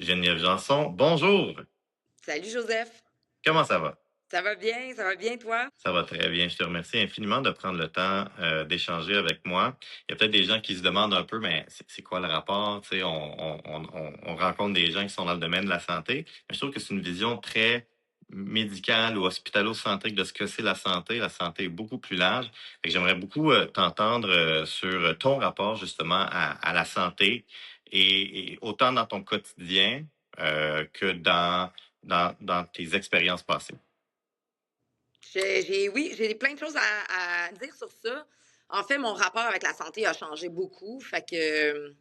Geneviève Janson, bonjour. Salut Joseph, Comment ça va? ça va bien toi? Ça va très bien. Je te remercie infiniment de prendre le temps d'échanger avec moi. Il y a peut-être des gens qui se demandent un peu, mais c'est quoi le rapport? Tu sais, on rencontre des gens qui sont dans le domaine de la santé. Mais je trouve que c'est une vision très médicale ou hospitalo-centrique de ce que c'est la santé. La santé est beaucoup plus large. Fait que j'aimerais beaucoup t'entendre sur ton rapport justement à la santé et autant dans ton quotidien que dans tes expériences passées. Oui, j'ai plein de choses à dire sur ça. En fait, mon rapport avec la santé a changé beaucoup, fait que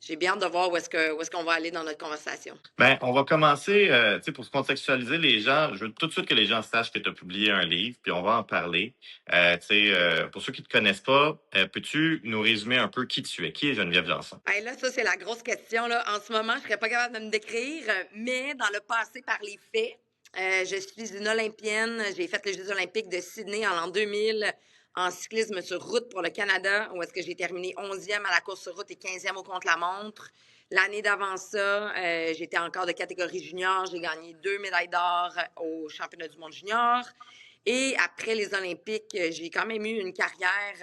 j'ai bien hâte de voir où est-ce qu'on va aller dans notre conversation. Ben, on va commencer, tu sais, pour se contextualiser les gens, je veux tout de suite que les gens sachent que tu as publié un livre, puis on va en parler. Tu sais, pour ceux qui ne te connaissent pas, peux-tu nous résumer un peu qui tu es? Qui est Geneviève Janson? Hey, là, ça, c'est la grosse question. Là. En ce moment, je serais pas capable de me décrire, mais dans le passé, par les faits, je suis une Olympienne. J'ai fait les Jeux olympiques de Sydney en l'an 2000 en cyclisme sur route pour le Canada, où est-ce que j'ai terminé 11e à la course sur route et 15e au contre-la-montre. L'année d'avant ça, j'étais encore de catégorie junior. J'ai gagné 2 médailles d'or au championnat du monde junior. Et après les Olympiques, j'ai quand même eu une carrière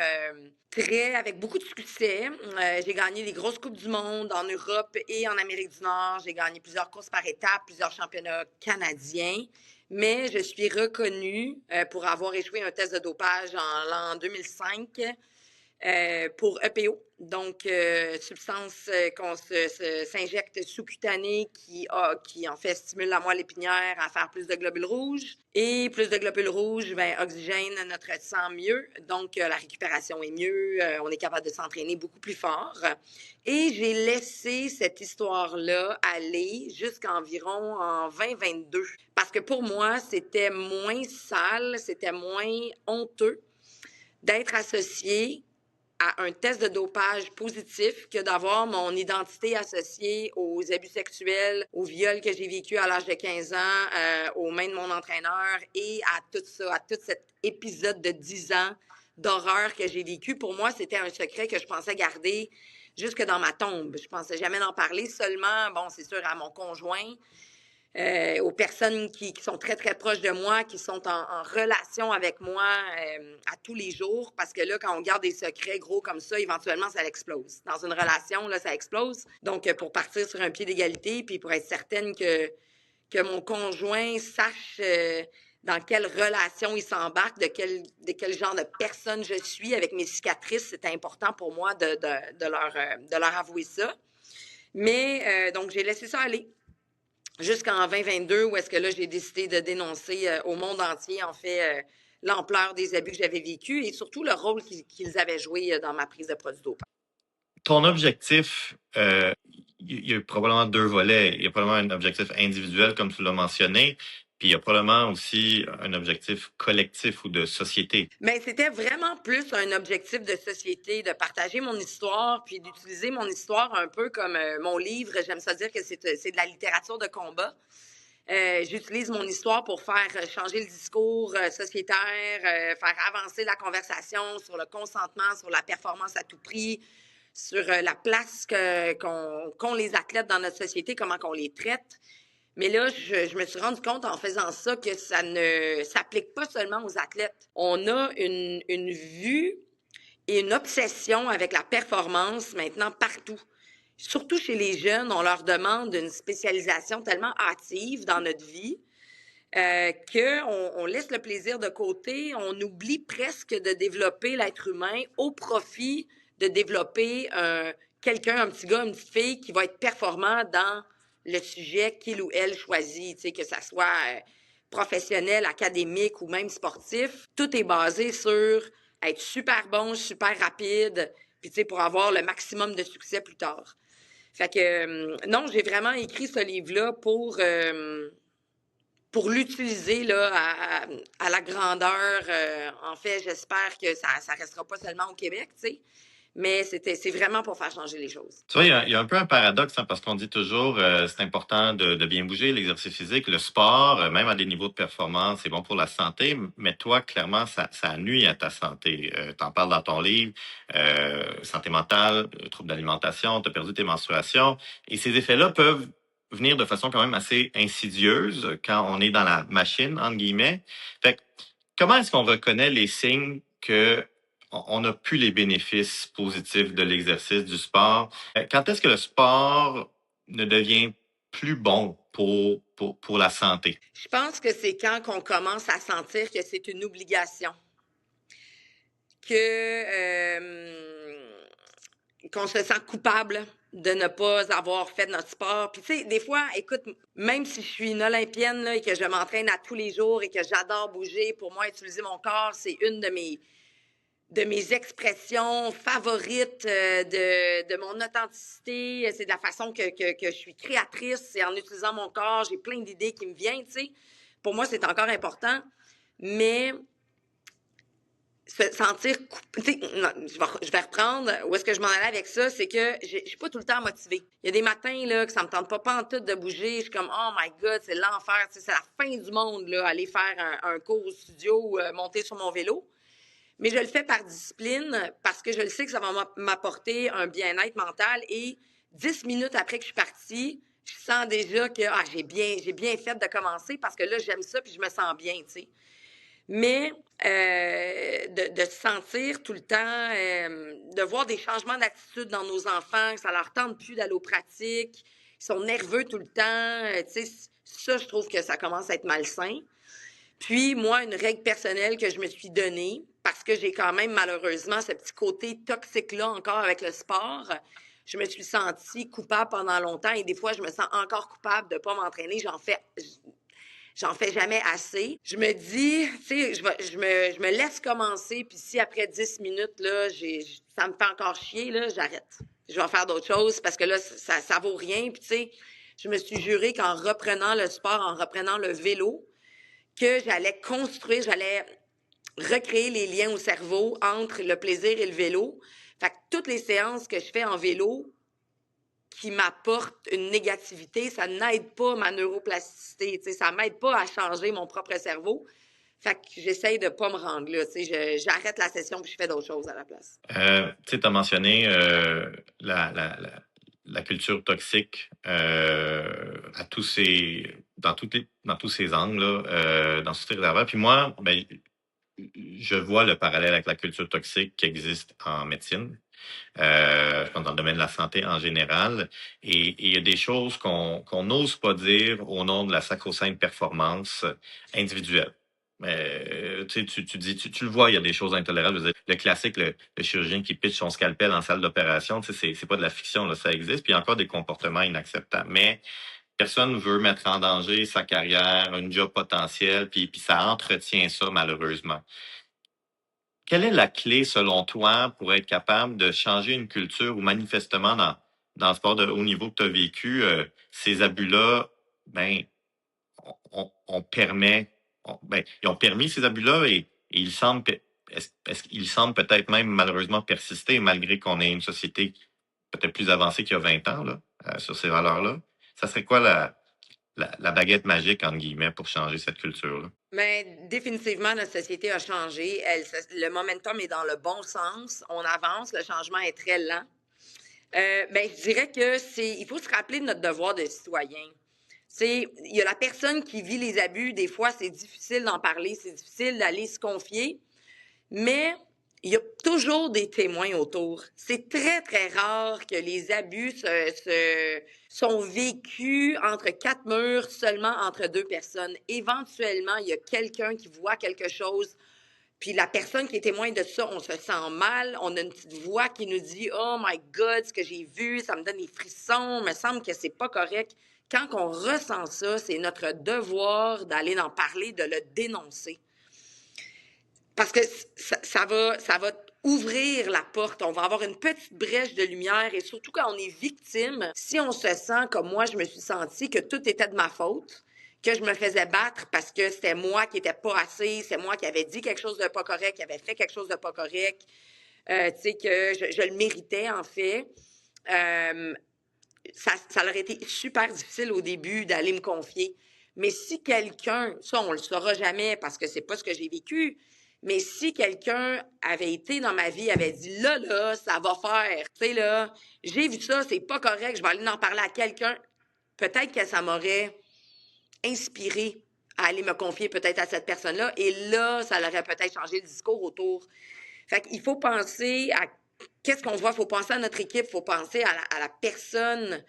très avec beaucoup de succès. J'ai gagné les grosses coupes du monde en Europe et en Amérique du Nord. J'ai gagné plusieurs courses par étapes, plusieurs championnats canadiens. Mais je suis reconnue pour avoir échoué un test de dopage en l'an 2005 pour EPO, donc substance qu'on s'injecte sous-cutanée qui en fait stimule la moelle épinière à faire plus de globules rouges. Et plus de globules rouges, ben, oxygène notre sang mieux, donc la récupération est mieux, on est capable de s'entraîner beaucoup plus fort. Et j'ai laissé cette histoire-là aller jusqu'environ en 2022. Parce que pour moi, c'était moins sale, c'était moins honteux d'être associée à un test de dopage positif que d'avoir mon identité associée aux abus sexuels, au viol que j'ai vécu à l'âge de 15 ans, aux mains de mon entraîneur et à tout ça, à tout cet épisode de 10 ans d'horreur que j'ai vécu. Pour moi, c'était un secret que je pensais garder jusque dans ma tombe. Je pensais jamais en parler, seulement, bon, c'est sûr, à mon conjoint, aux personnes qui sont très, très proches de moi, qui sont en relation avec moi à tous les jours. Parce que là, quand on garde des secrets gros comme ça, éventuellement, ça explose. Dans une relation, là, ça explose. Donc, pour partir sur un pied d'égalité, puis pour être certaine que mon conjoint sache dans quelle relation il s'embarque, de quel genre de personne je suis avec mes cicatrices, c'est important pour moi de leur avouer ça. Mais donc, j'ai laissé ça aller jusqu'en 2022, où est-ce que là, j'ai décidé de dénoncer au monde entier, en fait, l'ampleur des abus que j'avais vécus et surtout le rôle qu'ils avaient joué dans ma prise de produits dopants. Ton objectif, il y a probablement deux volets. Il y a probablement un objectif individuel, comme tu l'as mentionné, puis il y a probablement aussi un objectif collectif ou de société. Mais c'était vraiment plus un objectif de société, de partager mon histoire, puis d'utiliser mon histoire un peu comme mon livre. J'aime ça dire que c'est de la littérature de combat. J'utilise mon histoire pour faire changer le discours sociétaire, faire avancer la conversation sur le consentement, sur la performance à tout prix, sur la place qu'ont les athlètes dans notre société, comment qu'on les traite. Mais là, je me suis rendu compte en faisant ça que ça ne s'applique pas seulement aux athlètes. On a une vue et une obsession avec la performance maintenant partout. Surtout chez les jeunes, on leur demande une spécialisation tellement hâtive dans notre vie qu'on laisse le plaisir de côté, on oublie presque de développer l'être humain au profit de développer quelqu'un, un petit gars, une petite fille qui va être performant dans le sujet qu'il ou elle choisit, tu sais, que ça soit professionnel, académique ou même sportif. Tout est basé sur être super bon, super rapide, puis tu sais, pour avoir le maximum de succès plus tard. Fait que non, j'ai vraiment écrit ce livre-là pour l'utiliser là, à la grandeur. En fait, j'espère que ça restera pas seulement au Québec, tu sais, mais c'est vraiment pour faire changer les choses. Tu vois, il y a un peu un paradoxe, hein, parce qu'on dit toujours c'est important de bien bouger, l'exercice physique, le sport, même à des niveaux de performance, c'est bon pour la santé, mais toi, clairement, ça nuit à ta santé. Tu en parles dans ton livre, santé mentale, troubles d'alimentation, tu as perdu tes menstruations, et ces effets-là peuvent venir de façon quand même assez insidieuse quand on est dans la machine, entre guillemets. Fait que, comment est-ce qu'on reconnaît les signes que on n'a plus les bénéfices positifs de l'exercice, du sport? Quand est-ce que le sport ne devient plus bon pour la santé? Je pense que c'est quand qu'on commence à sentir que c'est une obligation, qu'on se sent coupable de ne pas avoir fait notre sport. Puis tu sais, des fois, écoute, même si je suis une Olympienne là, et que je m'entraîne à tous les jours et que j'adore bouger, pour moi, utiliser mon corps, c'est une de mes expressions favorites de mon authenticité. C'est de la façon que je suis créatrice. C'est en utilisant mon corps. J'ai plein d'idées qui me viennent, tu sais. Pour moi, c'est encore important. Mais se sentir coupé. Je vais reprendre où est-ce que je m'en allais avec ça, c'est que je suis pas tout le temps motivée. Il y a des matins là, que ça me tente pas en tout de bouger. Je suis comme, oh my God, c'est l'enfer. C'est la fin du monde, là, aller faire un cours au studio ou monter sur mon vélo. Mais je le fais par discipline parce que je le sais que ça va m'apporter un bien-être mental. Et 10 minutes après que je suis partie, je sens déjà que j'ai bien fait de commencer parce que là, j'aime ça puis je me sens bien, tu sais. Mais de se sentir tout le temps, de voir des changements d'attitude dans nos enfants, que ça leur tente plus d'aller aux pratiques, ils sont nerveux tout le temps, tu sais, ça, je trouve que ça commence à être malsain. Puis, moi, une règle personnelle que je me suis donnée, parce que j'ai quand même malheureusement ce petit côté toxique-là encore avec le sport, je me suis sentie coupable pendant longtemps et des fois, je me sens encore coupable de ne pas m'entraîner. J'en fais jamais assez. Je me dis, tu sais, je me laisse commencer, puis si après 10 minutes, là, ça me fait encore chier, là, j'arrête. Je vais faire d'autres choses parce que là, ça vaut rien. Puis, tu sais, je me suis juré qu'en reprenant le sport, en reprenant le vélo, que j'allais recréer les liens au cerveau entre le plaisir et le vélo. Fait que toutes les séances que je fais en vélo qui m'apportent une négativité, ça n'aide pas ma neuroplasticité, tu sais, ça m'aide pas à changer mon propre cerveau. Fait que j'essaye de pas me rendre là, tu sais, j'arrête la session puis je fais d'autres choses à la place. Tu sais, tu as mentionné la culture toxique dans tous ces angles, là, dans tous ces réservoirs. Puis moi, ben, je vois le parallèle avec la culture toxique qui existe en médecine, je pense dans le domaine de la santé en général. Et il y a des choses qu'on n'ose pas dire au nom de la sacro-sainte performance individuelle. Tu le vois, il y a des choses intolérables. Je veux dire, le classique, le chirurgien qui pitche son scalpel en salle d'opération, c'est pas de la fiction, là, ça existe. Puis il y a encore des comportements inacceptables. Mais personne ne veut mettre en danger sa carrière, une job potentielle, puis ça entretient ça malheureusement. Quelle est la clé, selon toi, pour être capable de changer une culture ou manifestement dans le sport de haut niveau que tu as vécu, ces abus-là, ben, on permet, ils ont permis ces abus-là et ils semblent, est-ce qu'ils semblent peut-être même malheureusement persister malgré qu'on ait une société peut-être plus avancée qu'il y a 20 ans là, sur ces valeurs-là? Ça serait quoi la baguette magique, entre guillemets, pour changer cette culture-là? Mais définitivement, notre société a changé. Le momentum est dans le bon sens. On avance, le changement est très lent. Je dirais que il faut se rappeler de notre devoir de citoyen. Il y a la personne qui vit les abus. Des fois, c'est difficile d'en parler, c'est difficile d'aller se confier, mais il y a toujours des témoins autour. C'est très, très rare que les abus sont vécus entre quatre murs, seulement entre deux personnes. Éventuellement, il y a quelqu'un qui voit quelque chose, puis la personne qui est témoin de ça, on se sent mal, on a une petite voix qui nous dit « Oh my God, ce que j'ai vu, ça me donne des frissons, me semble que c'est pas correct. » Quand on ressent ça, c'est notre devoir d'aller en parler, de le dénoncer. Parce que ça va ouvrir la porte. On va avoir une petite brèche de lumière et surtout quand on est victime, si on se sent comme moi, je me suis sentie que tout était de ma faute, que je me faisais battre parce que c'était moi qui n'étais pas assez, c'est moi qui avais dit quelque chose de pas correct, qui avait fait quelque chose de pas correct, tu sais, que je le méritais en fait. Ça aurait été super difficile au début d'aller me confier. Mais si quelqu'un, ça on le saura jamais parce que c'est pas ce que j'ai vécu, mais si quelqu'un avait été dans ma vie, avait dit là, ça va faire, tu sais là, j'ai vu ça, c'est pas correct, je vais aller en parler à quelqu'un, peut-être que ça m'aurait inspiré à aller me confier peut-être à cette personne-là. Et là, ça aurait peut-être changé le discours autour. Fait qu'il faut penser à qu'est-ce qu'on voit. Il faut penser à notre équipe, il faut penser à la personne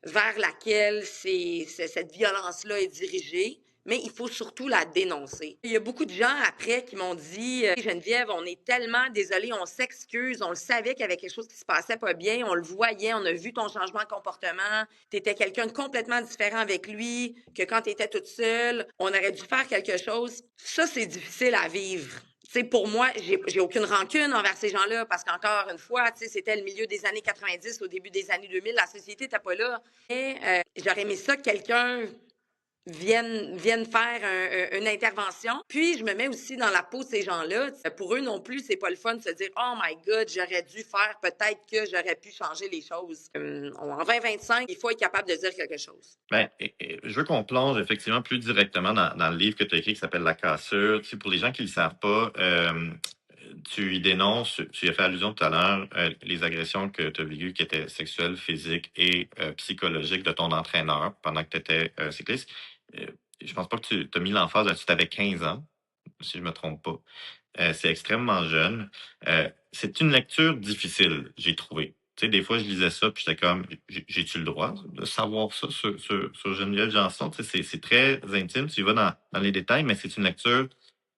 vers laquelle cette violence-là est dirigée, mais il faut surtout la dénoncer. Il y a beaucoup de gens après qui m'ont dit Geneviève, on est tellement désolés, on s'excuse, on le savait qu'il y avait quelque chose qui se passait pas bien, on le voyait, on a vu ton changement de comportement, tu étais quelqu'un de complètement différent avec lui, que quand tu étais toute seule, on aurait dû faire quelque chose. Ça, c'est difficile à vivre. T'sais, pour moi, j'ai aucune rancune envers ces gens-là parce qu'encore une fois, c'était le milieu des années 90, au début des années 2000, la société n'était pas là. Et j'aurais aimé ça que quelqu'un vienne faire une intervention. Puis, je me mets aussi dans la peau de ces gens-là. Pour eux non plus, c'est pas le fun de se dire « Oh my God, j'aurais dû faire, peut-être que j'aurais pu changer les choses. » En 2025, il faut être capable de dire quelque chose. Ben, je veux qu'on plonge effectivement plus directement dans le livre que tu as écrit qui s'appelle La cassure. Tu sais, pour les gens qui ne le savent pas, tu y dénonces, tu y as fait allusion tout à l'heure, les agressions que tu as vécues qui étaient sexuelles, physiques et psychologiques de ton entraîneur pendant que tu étais cycliste. Euh, je pense pas que tu as mis l'emphase là-dessus, tu avais 15 ans, si je me trompe pas. C'est extrêmement jeune. C'est une lecture difficile, j'ai trouvé. Tu sais, des fois, je lisais ça, puis j'étais comme, j'ai-tu le droit de savoir ça sur Geneviève Janson? Tu sais, c'est très intime, tu y vas dans les détails, mais c'est une lecture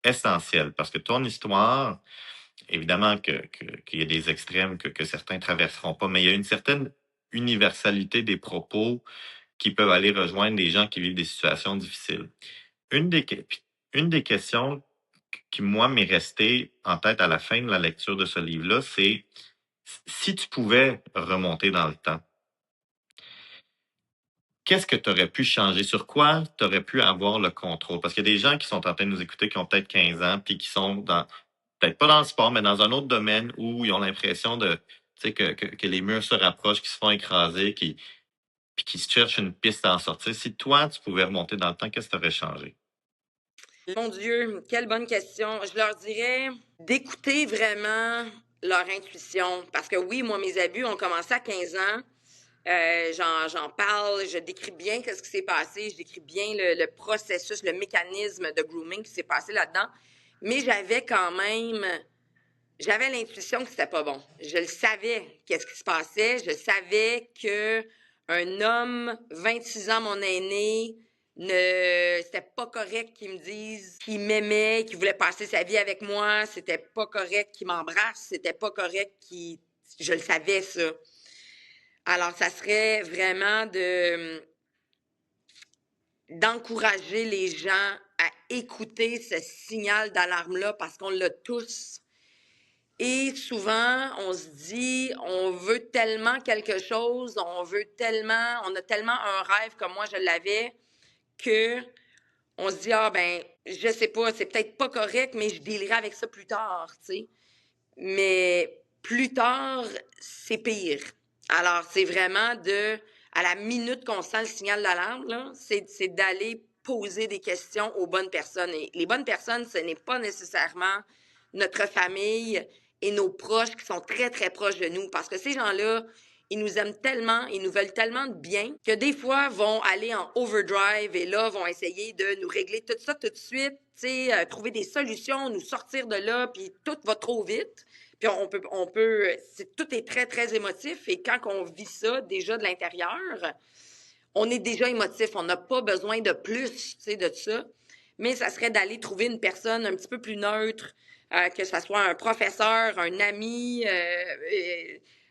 essentielle parce que ton histoire, évidemment qu'il y a des extrêmes que certains traverseront pas, mais il y a une certaine universalité des propos qui peuvent aller rejoindre des gens qui vivent des situations difficiles. Une des, que- une des questions qui, moi, m'est restée en tête à la fin de la lecture de ce livre-là, c'est si tu pouvais remonter dans le temps, qu'est-ce que tu aurais pu changer? Sur quoi tu aurais pu avoir le contrôle? Parce qu'il y a des gens qui sont en train de nous écouter qui ont peut-être 15 ans, puis qui sont peut-être pas dans le sport, mais dans un autre domaine où ils ont l'impression que les murs se rapprochent, qu'ils se font écraser, puis qui se cherchent une piste à en sortir. Si toi, tu pouvais remonter dans le temps, qu'est-ce que tu aurais changé? Mon Dieu, quelle bonne question. Je leur dirais d'écouter vraiment leur intuition. Parce que oui, moi, mes abus ont commencé à 15 ans. J'en parle, je décris bien ce qui s'est passé, je décris bien le processus, le mécanisme de grooming qui s'est passé là-dedans. Mais j'avais l'intuition que c'était pas bon. Je le savais, qu'est-ce qui se passait. Je savais que un homme, 26 ans, mon aîné, c'était pas correct qu'il me dise qu'il m'aimait, qu'il voulait passer sa vie avec moi. C'était pas correct qu'il m'embrasse. C'était pas correct je le savais, ça. Alors, ça serait vraiment d'encourager les gens à écouter ce signal d'alarme-là parce qu'on l'a tous. Et souvent, on se dit, on veut tellement quelque chose, on a tellement un rêve comme moi je l'avais, que on se dit, ah ben, je sais pas, c'est peut-être pas correct, mais je dealerai avec ça plus tard, tu sais. Mais plus tard, c'est pire. Alors, c'est vraiment à la minute qu'on sent le signal d'alarme, là, c'est d'aller poser des questions aux bonnes personnes. Et les bonnes personnes, ce n'est pas nécessairement notre famille et nos proches qui sont très, très proches de nous. Parce que ces gens-là, ils nous aiment tellement, ils nous veulent tellement de bien que des fois, vont aller en overdrive et là, vont essayer de nous régler tout ça tout de suite, trouver des solutions, nous sortir de là, puis tout va trop vite. Puis tout est très, très émotif. Et quand on vit ça déjà de l'intérieur, on est déjà émotif. On n'a pas besoin de plus, de ça. Mais ça serait d'aller trouver une personne un petit peu plus neutre, que ce soit un professeur, un ami.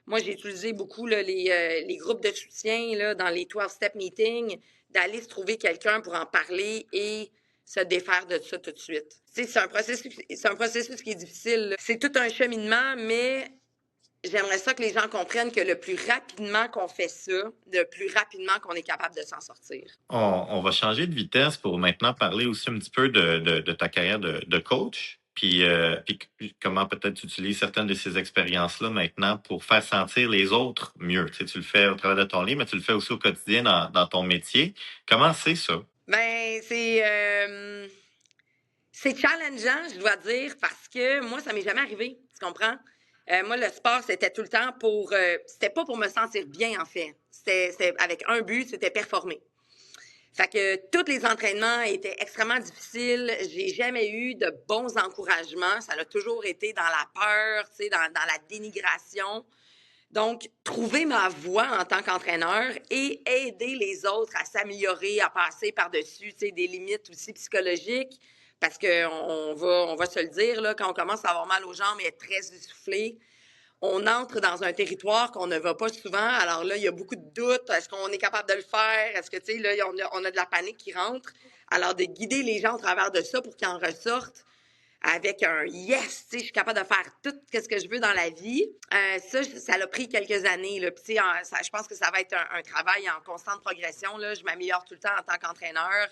Moi, j'ai utilisé beaucoup là, les groupes de soutien là, dans les 12-step meetings, d'aller se trouver quelqu'un pour en parler et se défaire de ça tout de suite. C'est un processus qui est difficile, là. C'est tout un cheminement, mais j'aimerais ça que les gens comprennent que le plus rapidement qu'on fait ça, le plus rapidement qu'on est capable de s'en sortir. On va changer de vitesse pour maintenant parler aussi un petit peu de ta carrière de coach, puis comment peut-être tu utilises certaines de ces expériences-là maintenant pour faire sentir les autres mieux. Tu sais, tu le fais au travers de ton livre, mais tu le fais aussi au quotidien dans ton métier. Comment c'est ça? Ben, c'est challengeant, je dois dire, parce que moi, ça m'est jamais arrivé, tu comprends? Moi, le sport, c'était tout le temps c'était pas pour me sentir bien, en fait. C'était avec un but, c'était performer. Fait que tous les entraînements étaient extrêmement difficiles. J'ai jamais eu de bons encouragements. Ça a toujours été dans la peur, tu sais, dans la dénigration. Donc, trouver ma voie en tant qu'entraîneur et aider les autres à s'améliorer, à passer par-dessus, tu sais, des limites aussi psychologiques. Parce qu'on va se le dire, là, quand on commence à avoir mal aux jambes et être très essoufflé, on entre dans un territoire qu'on ne va pas souvent. Alors là, il y a beaucoup de doutes. Est-ce qu'on est capable de le faire? Est-ce que, tu sais, là, on a de la panique qui rentre. Alors, de guider les gens au travers de ça pour qu'ils en ressortent avec un yes, tu sais, je suis capable de faire tout ce que je veux dans la vie. Ça l'a pris quelques années, là. Puis, tu sais, je pense que ça va être un travail en constante progression, là. Je m'améliore tout le temps en tant qu'entraîneur.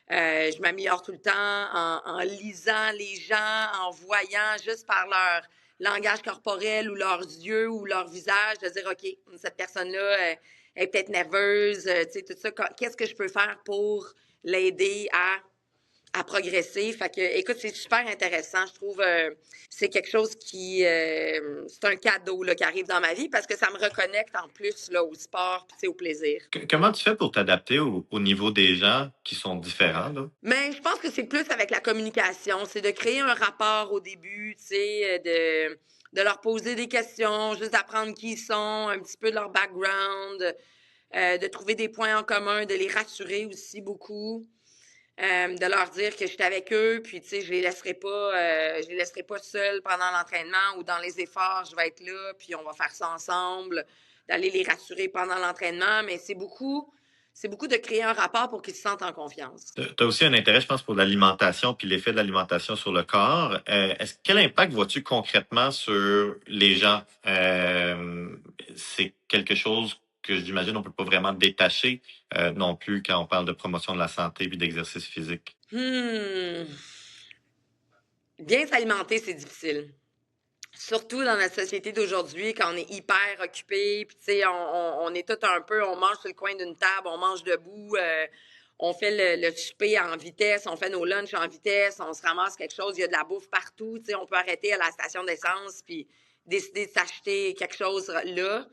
Je m'améliore tout le temps en lisant les gens, en voyant juste par leur langage corporel ou leurs yeux ou leur visage, de dire, OK, cette personne-là est peut-être nerveuse, tu sais, tout ça. Qu'est-ce que je peux faire pour l'aider à progresser? Fait que, écoute, c'est super intéressant. Je trouve c'est quelque chose c'est un cadeau là, qui arrive dans ma vie parce que ça me reconnecte en plus là, au sport puis au plaisir. Comment tu fais pour t'adapter au niveau des gens qui sont différents, là? Mais je pense que c'est plus avec la communication. C'est de créer un rapport au début, tu sais, de leur poser des questions, juste d'apprendre qui ils sont, un petit peu de leur background, de trouver des points en commun, de les rassurer aussi beaucoup. De leur dire que je suis avec eux, puis tu sais, je les laisserai pas seuls pendant l'entraînement ou dans les efforts, je vais être là, puis on va faire ça ensemble, d'aller les rassurer pendant l'entraînement, mais c'est beaucoup de créer un rapport pour qu'ils se sentent en confiance. Tu as aussi un intérêt, je pense, pour l'alimentation puis l'effet de l'alimentation sur le corps. Quel impact vois-tu concrètement sur les gens? C'est quelque chose que j'imagine on peut pas vraiment détacher non plus quand on parle de promotion de la santé puis d'exercice physique. Hmm. Bien s'alimenter, c'est difficile. Surtout dans notre société d'aujourd'hui, quand on est hyper occupé, puis tu sais, on est tout un peu, on mange sur le coin d'une table, on mange debout, on fait le souper en vitesse, on fait nos lunchs en vitesse, on se ramasse quelque chose, il y a de la bouffe partout, tu sais, on peut arrêter à la station d'essence puis décider de s'acheter quelque chose là.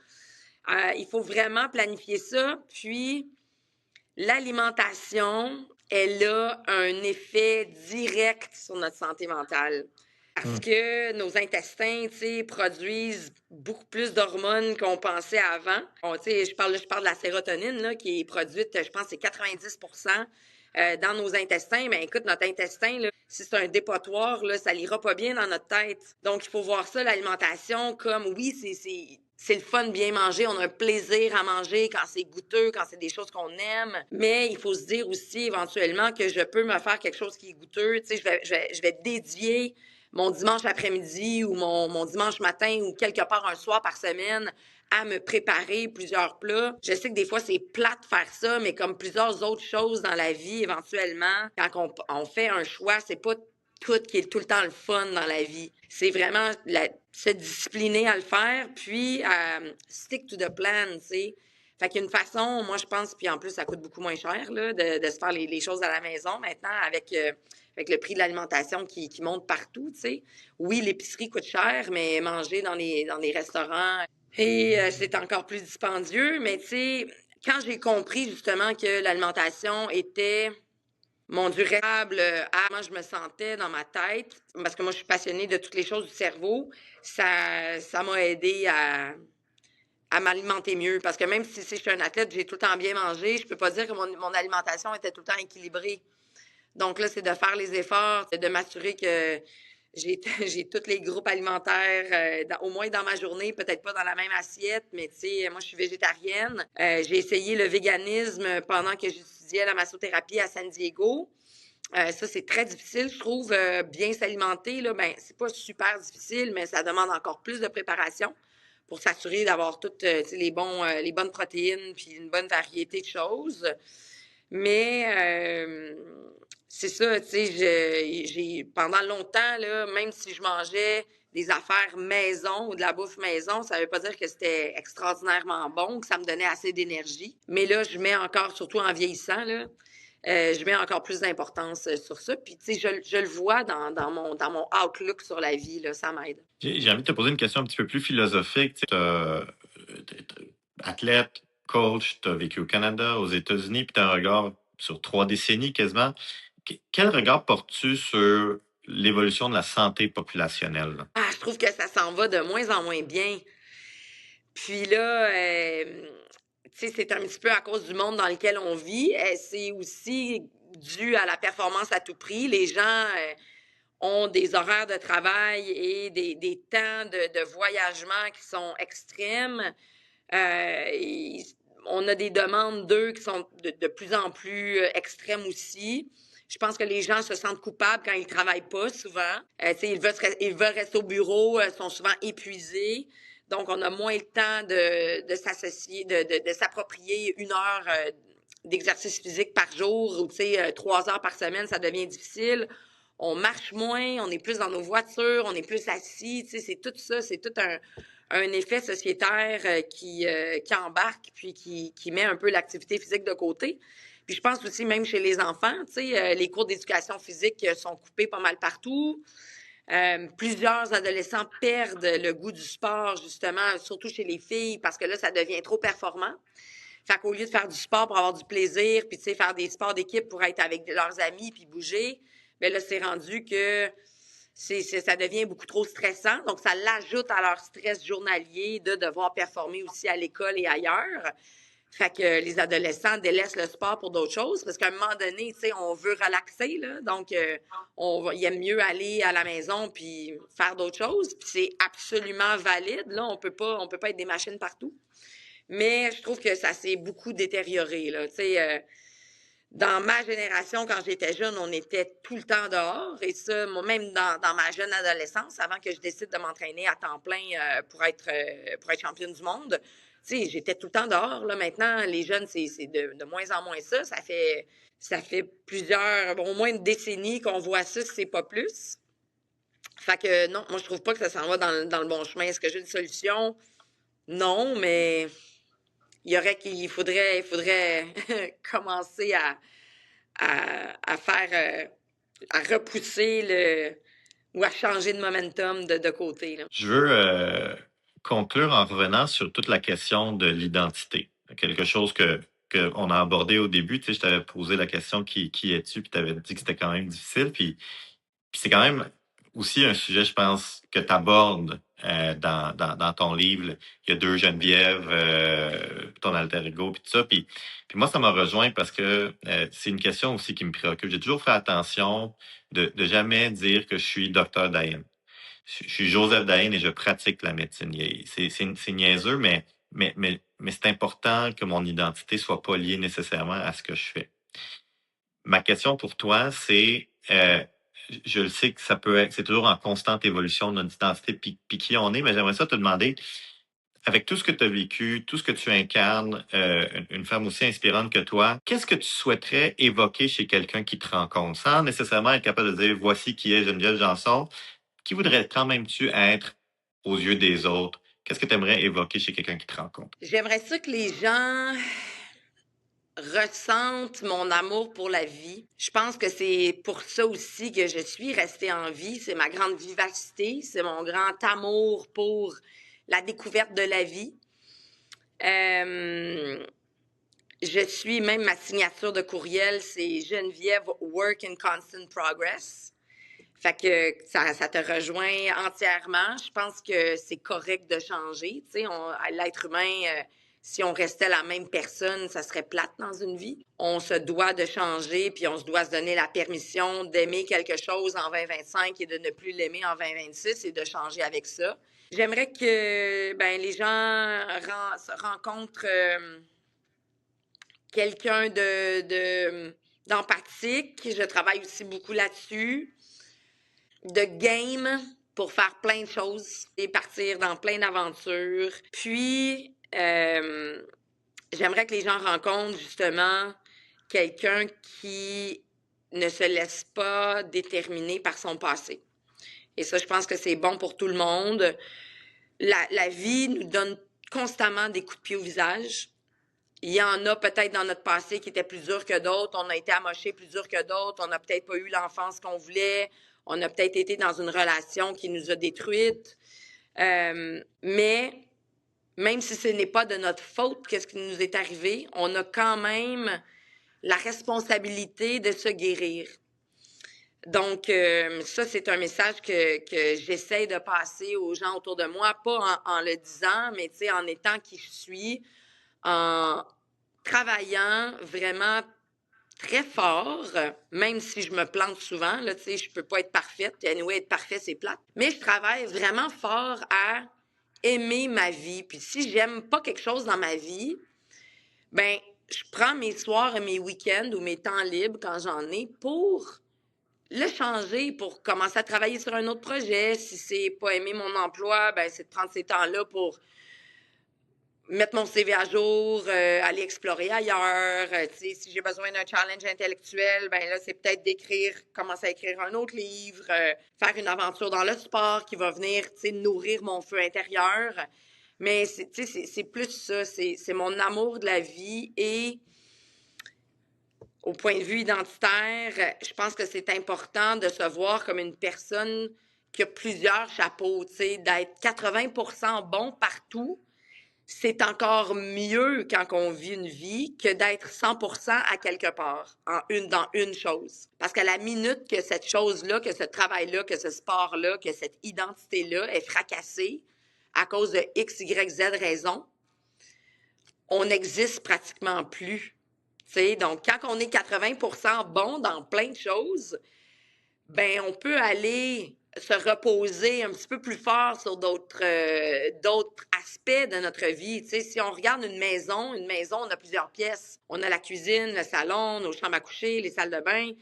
Il faut vraiment planifier ça, puis l'alimentation, elle a un effet direct sur notre santé mentale. Parce Hmm. que nos intestins, tu sais, produisent beaucoup plus d'hormones qu'on pensait avant. Tu sais, je parle de la sérotonine, là, qui est produite, je pense, c'est 90% dans nos intestins. Mais écoute, notre intestin, là, si c'est un dépotoir, là, ça n'ira pas bien dans notre tête. Donc, il faut voir ça, l'alimentation, comme, oui, c'est le fun de bien manger. On a un plaisir à manger quand c'est goûteux, quand c'est des choses qu'on aime. Mais il faut se dire aussi, éventuellement, que je peux me faire quelque chose qui est goûteux. Tu sais, je vais dédier mon dimanche après-midi ou mon dimanche matin ou quelque part un soir par semaine à me préparer plusieurs plats. Je sais que des fois, c'est plate de faire ça, mais comme plusieurs autres choses dans la vie, éventuellement, quand on fait un choix, c'est pas tout qui est tout le temps le fun dans la vie. C'est vraiment se discipliner à le faire, puis stick to the plan, tu sais. Fait qu'il y a une façon, moi je pense, puis en plus ça coûte beaucoup moins cher là, de se faire les choses à la maison maintenant avec le prix de l'alimentation qui monte partout, tu sais. Oui, l'épicerie coûte cher, mais manger dans les restaurants, et c'est encore plus dispendieux. Mais tu sais, quand j'ai compris justement que l'alimentation était mon durable à comment je me sentais dans ma tête, parce que moi je suis passionnée de toutes les choses du cerveau, ça m'a aidé à m'alimenter mieux. Parce que même si je suis un athlète, j'ai tout le temps bien mangé, je peux pas dire que mon alimentation était tout le temps équilibrée. Donc là, c'est de faire les efforts, de m'assurer que j'ai tous les groupes alimentaires, au moins dans ma journée, peut-être pas dans la même assiette, mais tu sais, moi, je suis végétarienne. J'ai essayé le véganisme pendant que j'étudiais la massothérapie à San Diego. Ça, c'est très difficile, je trouve. Bien s'alimenter, là, ben, c'est pas super difficile, mais ça demande encore plus de préparation pour s'assurer d'avoir toutes les bonnes protéines puis une bonne variété de choses. Mais c'est ça, tu sais, pendant longtemps, là, même si je mangeais des affaires maison ou de la bouffe maison, ça veut pas dire que c'était extraordinairement bon, que ça me donnait assez d'énergie. Mais là, je mets encore, surtout en vieillissant, là, je mets encore plus d'importance sur ça. Puis, tu sais, je le vois dans mon outlook sur la vie, là, ça m'aide. J'ai envie de te poser une question un petit peu plus philosophique. Tu sais, athlète, coach, tu as vécu au Canada, aux États-Unis, puis tu as un regard sur 3 décennies quasiment. Quel regard portes-tu sur l'évolution de la santé populationnelle, là? Ah, je trouve que ça s'en va de moins en moins bien. Puis là, tu sais, c'est un petit peu à cause du monde dans lequel on vit. C'est aussi dû à la performance à tout prix. Les gens ont des horaires de travail et des temps de voyagement qui sont extrêmes. On a des demandes d'eux qui sont de plus en plus extrêmes aussi. Je pense que les gens se sentent coupables quand ils travaillent pas souvent. Ils veulent rester au bureau, sont souvent épuisés. Donc, on a moins le temps de s'associer, de s'approprier 1 heure d'exercice physique par jour ou, 3 heures par semaine, ça devient difficile. On marche moins, on est plus dans nos voitures, on est plus assis. C'est tout ça, c'est tout un effet sociétaire qui embarque puis qui met un peu l'activité physique de côté. Puis je pense aussi même chez les enfants, les cours d'éducation physique sont coupés pas mal partout. Plusieurs adolescents perdent le goût du sport, justement, surtout chez les filles, parce que là, ça devient trop performant. Fait qu'au lieu de faire du sport pour avoir du plaisir, puis faire des sports d'équipe pour être avec leurs amis puis bouger, bien là, c'est rendu que ça devient beaucoup trop stressant. Donc, ça l'ajoute à leur stress journalier de devoir performer aussi à l'école et ailleurs. Fait que les adolescents délaissent le sport pour d'autres choses parce qu'à un moment donné, on veut relaxer, là. Donc, il aime mieux aller à la maison puis faire d'autres choses. Puis c'est absolument valide, là. On peut pas être des machines partout. Mais je trouve que ça s'est beaucoup détérioré, là. Dans ma génération, quand j'étais jeune, on était tout le temps dehors. Et ça, moi, même dans ma jeune adolescence, avant que je décide de m'entraîner à temps plein pour être championne du monde, j'étais tout le temps dehors. Là. Maintenant, les jeunes, c'est de moins en moins ça. Ça fait au moins une décennie qu'on voit ça, si c'est pas plus. Fait que non, moi, je trouve pas que ça s'en va dans le bon chemin. Est-ce que j'ai une solution? Non, mais il faudrait commencer à faire, à repousser ou à changer de momentum de côté, là. Je veux conclure en revenant sur toute la question de l'identité. Quelque chose qu'on a abordé au début. Tu sais, je t'avais posé la question qui es-tu, puis tu avais dit que c'était quand même difficile. Puis c'est quand même aussi un sujet, je pense, que tu abordes dans ton livre, là. Il y a 2 Geneviève, ton alter ego, puis tout ça. Puis moi, ça m'a rejoint parce que c'est une question aussi qui me préoccupe. J'ai toujours fait attention de jamais dire que je suis docteur Dayan. Je suis Joseph Dayan et je pratique la médecine. C'est niaiseux, mais c'est important que mon identité soit pas liée nécessairement à ce que je fais. Ma question pour toi, c'est, je le sais que c'est toujours en constante évolution de notre identité puis qui on est, mais j'aimerais ça te demander, avec tout ce que tu as vécu, tout ce que tu incarnes, une femme aussi inspirante que toi, qu'est-ce que tu souhaiterais évoquer chez quelqu'un qui te rencontre, sans nécessairement être capable de dire voici qui est Geneviève Janson, qui voudrais quand même tu être aux yeux des autres? Qu'est-ce que tu aimerais évoquer chez quelqu'un qui te rencontre? J'aimerais ça que les gens ressentent mon amour pour la vie. Je pense que c'est pour ça aussi que je suis restée en vie. C'est ma grande vivacité, c'est mon grand amour pour la découverte de la vie. Je suis, même ma signature de courriel, c'est Geneviève Work in Constant Progress. Fait que ça te rejoint entièrement. Je pense que c'est correct de changer. Tu sais, l'être humain, si on restait la même personne, ça serait plate dans une vie. On se doit de changer, puis on se doit se donner la permission d'aimer quelque chose en 2025 et de ne plus l'aimer en 2026 et de changer avec ça. J'aimerais que les gens rencontrent quelqu'un d'empathique. Je travaille aussi beaucoup là-dessus. De game pour faire plein de choses et partir dans plein d'aventures. Puis, j'aimerais que les gens rencontrent justement quelqu'un qui ne se laisse pas déterminer par son passé. Et ça, je pense que c'est bon pour tout le monde. La vie nous donne constamment des coups de pied au visage. Il y en a peut-être dans notre passé qui étaient plus durs que d'autres. On a été amochés plus dur que d'autres. On n'a peut-être pas eu l'enfance qu'on voulait. On a peut-être été dans une relation qui nous a détruites. Mais même si ce n'est pas de notre faute qu'est-ce qui nous est arrivé, on a quand même la responsabilité de se guérir. Donc, ça, c'est un message que j'essaie de passer aux gens autour de moi, pas en le disant, mais en étant qui je suis, en travaillant vraiment très fort, même si je me plante souvent, là, je peux pas être parfaite. Anyway, être parfait, c'est plate. Mais je travaille vraiment fort à aimer ma vie. Puis si j'aime pas quelque chose dans ma vie, ben je prends mes soirs et mes week-ends ou mes temps libres quand j'en ai pour le changer, pour commencer à travailler sur un autre projet. Si c'est pas aimer mon emploi, ben c'est de prendre ces temps-là pour mettre mon CV à jour, aller explorer ailleurs. Si j'ai besoin d'un challenge intellectuel, ben là, c'est peut-être d'écrire, commencer à écrire un autre livre, faire une aventure dans le sport qui va venir nourrir mon feu intérieur. Mais c'est plus ça, c'est mon amour de la vie et au point de vue identitaire, je pense que c'est important de se voir comme une personne qui a plusieurs chapeaux, d'être 80% bon partout. C'est encore mieux quand on vit une vie que d'être 100% à quelque part, dans une chose. Parce qu'à la minute que cette chose-là, que ce travail-là, que ce sport-là, que cette identité-là est fracassée à cause de X, Y, Z raison, on n'existe pratiquement plus. T'sais, donc, quand on est 80% bon dans plein de choses, ben on peut aller se reposer un petit peu plus fort sur d'autres aspects de notre vie. Tu sais, si on regarde une maison, on a plusieurs pièces. On a la cuisine, le salon, nos chambres à coucher, les salles de bain.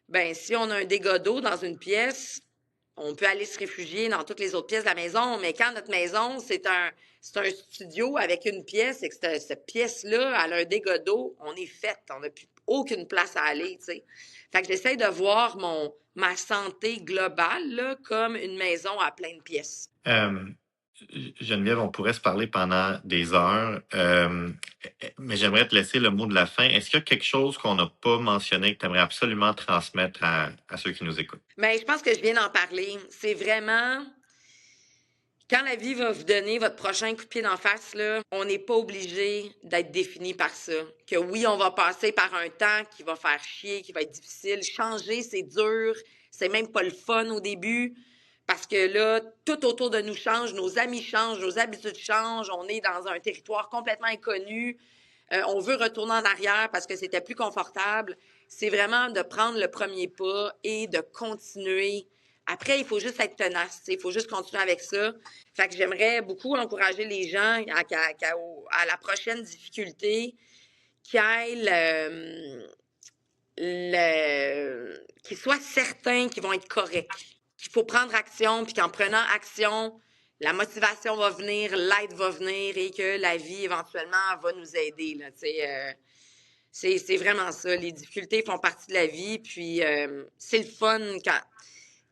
Ben si on a un dégât d'eau dans une pièce, on peut aller se réfugier dans toutes les autres pièces de la maison, mais quand notre maison, c'est un studio avec une pièce et que cette pièce-là, elle a un dégât d'eau, on est fait. On n'a plus aucune place à aller, tu sais. Fait que j'essaie de voir ma santé globale là, comme une maison à plein de pièces. Geneviève, on pourrait se parler pendant des heures, mais j'aimerais te laisser le mot de la fin. Est-ce qu'il y a quelque chose qu'on n'a pas mentionné que tu aimerais absolument transmettre à ceux qui nous écoutent? Mais je pense que je viens d'en parler. C'est vraiment quand la vie va vous donner votre prochain coup de pied d'en face, là, on n'est pas obligé d'être défini par ça. Que oui, on va passer par un temps qui va faire chier, qui va être difficile. Changer, c'est dur. C'est même pas le fun au début. Parce que là, tout autour de nous change, nos amis changent, nos habitudes changent, on est dans un territoire complètement inconnu. On veut retourner en arrière parce que c'était plus confortable. C'est vraiment de prendre le premier pas et de continuer. Après, il faut juste être tenace. Il faut juste continuer avec ça. Fait que j'aimerais beaucoup encourager les gens à la prochaine difficulté qui aillent qu'ils soient certains qu'ils vont être corrects. Qu'il faut prendre action, puis qu'en prenant action, la motivation va venir, l'aide va venir et que la vie, éventuellement, va nous aider. Là, c'est vraiment ça. Les difficultés font partie de la vie, puis c'est le fun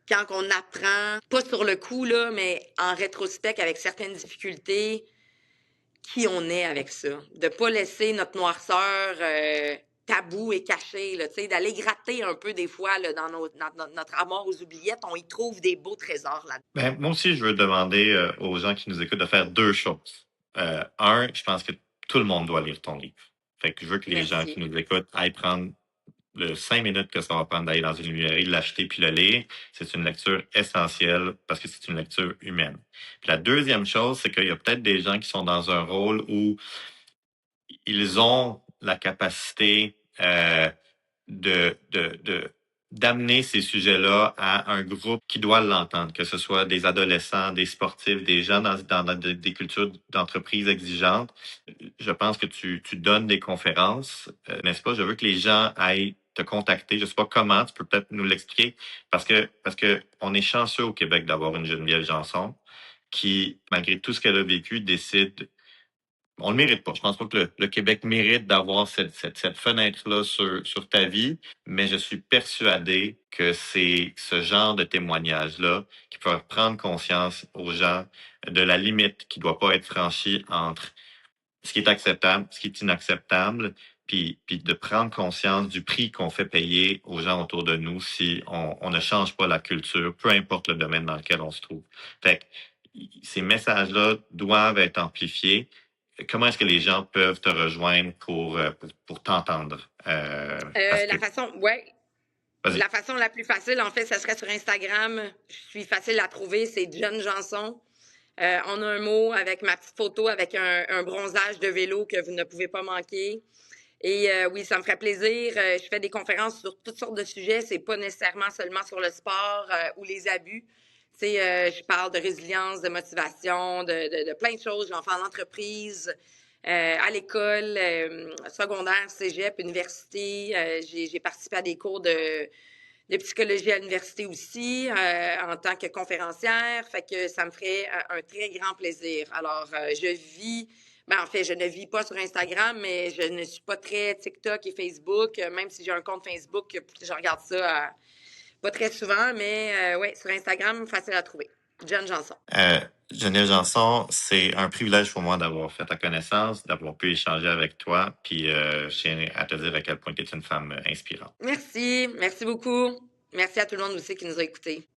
quand on apprend, pas sur le coup, là, mais en rétrospect avec certaines difficultés, qui on est avec ça. De pas laisser notre noirceur tabou et cachée, là, d'aller gratter un peu des fois là, dans notre amour aux oubliettes, on y trouve des beaux trésors là. Ben, moi aussi, je veux demander aux gens qui nous écoutent de faire deux choses. Un, je pense que tout le monde doit lire ton livre. Fait que je veux que les gens qui Merci. nous écoutent aillent prendre le 5 minutes que ça va prendre d'aller dans une librairie, de l'acheter puis le lire. C'est une lecture essentielle parce que c'est une lecture humaine. Puis la deuxième chose, c'est qu'il y a peut-être des gens qui sont dans un rôle où ils ont la capacité d'amener ces sujets-là à un groupe qui doit l'entendre, que ce soit des adolescents, des sportifs, des gens dans des cultures d'entreprise exigeantes. Je pense que tu donnes des conférences, n'est-ce pas? Je veux que les gens aillent te contacter. Je sais pas comment, tu peux peut-être nous l'expliquer, parce que on est chanceux au Québec d'avoir une Geneviève Janson qui, malgré tout ce qu'elle a vécu, décide. On le mérite pas. Je pense pas que le Québec mérite d'avoir cette fenêtre-là sur ta vie, mais je suis persuadé que c'est ce genre de témoignage-là qui peut faire prendre conscience aux gens de la limite qui doit pas être franchie entre ce qui est acceptable, ce qui est inacceptable, puis de prendre conscience du prix qu'on fait payer aux gens autour de nous si on ne change pas la culture, peu importe le domaine dans lequel on se trouve. Fait que ces messages-là doivent être amplifiés. Comment est-ce que les gens peuvent te rejoindre pour t'entendre? Parce que, La façon, ouais, vas-y. la façon la plus facile, en fait, ça serait sur Instagram. Je suis facile à trouver, c'est Jen Janson. En un mot, avec ma petite photo, avec un bronzage de vélo que vous ne pouvez pas manquer. Et oui, ça me ferait plaisir. Je fais des conférences sur toutes sortes de sujets. C'est pas nécessairement seulement sur le sport ou les abus. Tu sais, je parle de résilience, de motivation, de plein de choses. J'en fais en entreprise, à l'école, secondaire, cégep, université. J'ai participé à des cours de psychologie à l'université aussi, en tant que conférencière. Fait que ça me ferait un très grand plaisir. Alors, en fait, je ne vis pas sur Instagram, mais je ne suis pas très TikTok et Facebook, même si j'ai un compte Facebook, je regarde ça pas très souvent, mais ouais, sur Instagram, facile à trouver. Jen Janson. Euh, Geneviève Janson, c'est un privilège pour moi d'avoir fait ta connaissance, d'avoir pu échanger avec toi, puis je tiens à te dire à quel point tu es une femme inspirante. Merci beaucoup. Merci à tout le monde aussi qui nous a écoutés.